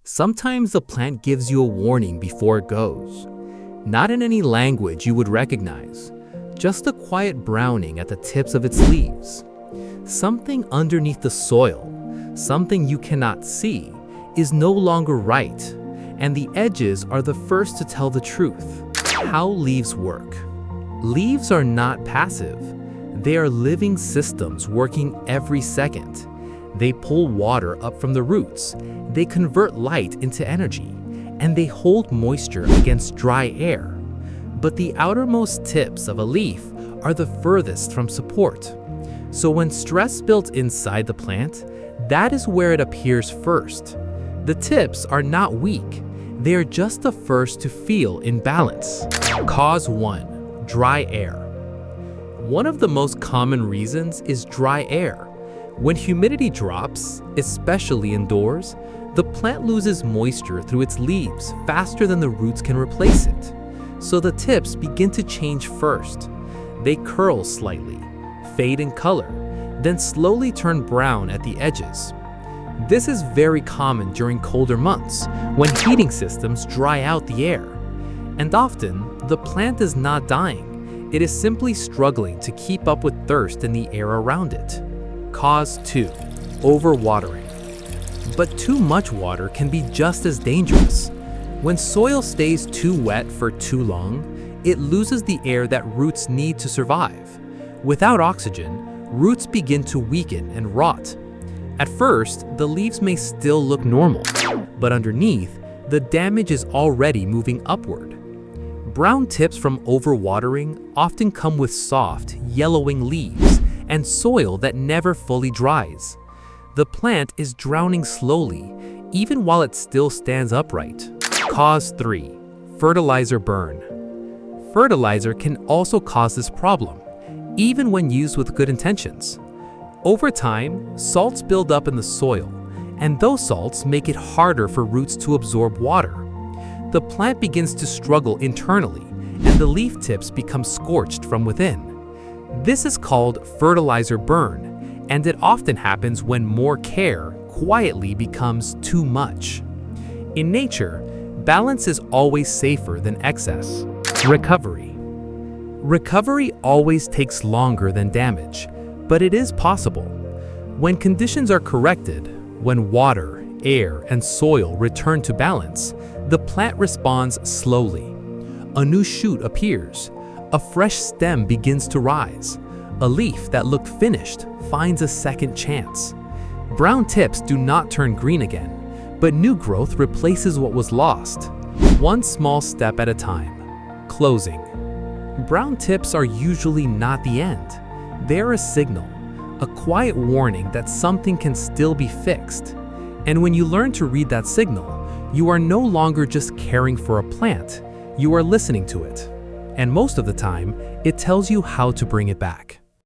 Sometimes the plant gives you a warning before it goes. Not in any language you would recognize, just a quiet browning at the tips of its leaves. Something underneath the soil, something you cannot see, is no longer right, and the edges are the first to tell the truth. How leaves work. Leaves are not passive. They are living systems working every second. They pull water up from the roots, they convert light into energy, and they hold moisture against dry air. But the outermost tips of a leaf are the furthest from support. So when stress builds inside the plant, that is where it appears first. The tips are not weak, they are just the first to feel imbalance. Cause 1. Dry air. One of the most common reasons is dry air. When humidity drops, especially indoors, the plant loses moisture through its leaves faster than the roots can replace it. So the tips begin to change first. They curl slightly, fade in color, then slowly turn brown at the edges. This is very common during colder months when heating systems dry out the air. And often, the plant is not dying. It is simply struggling to keep up with thirst in the air around it. Cause 2. Overwatering. But too much water can be just as dangerous. When soil stays too wet for too long, it loses the air that roots need to survive. Without oxygen, roots begin to weaken and rot. At first, the leaves may still look normal, but underneath, the damage is already moving upward. Brown tips from overwatering often come with soft, yellowing leaves and soil that never fully dries. The plant is drowning slowly, even while it still stands upright. Cause 3. Fertilizer burn. Fertilizer can also cause this problem, even when used with good intentions. Over time, salts build up in the soil, and those salts make it harder for roots to absorb water. The plant begins to struggle internally, and the leaf tips become scorched from within. This is called fertilizer burn, and it often happens when more care quietly becomes too much. In nature, balance is always safer than excess. Recovery. Recovery always takes longer than damage, but it is possible. When conditions are corrected, when water, air, and soil return to balance, the plant responds slowly. A new shoot appears. A fresh stem begins to rise. A leaf that looked finished finds a second chance. Brown tips do not turn green again, but new growth replaces what was lost. One small step at a time. Closing. Brown tips are usually not the end. They're a signal, a quiet warning that something can still be fixed. And when you learn to read that signal, you are no longer just caring for a plant, you are listening to it. And most of the time, it tells you how to bring it back.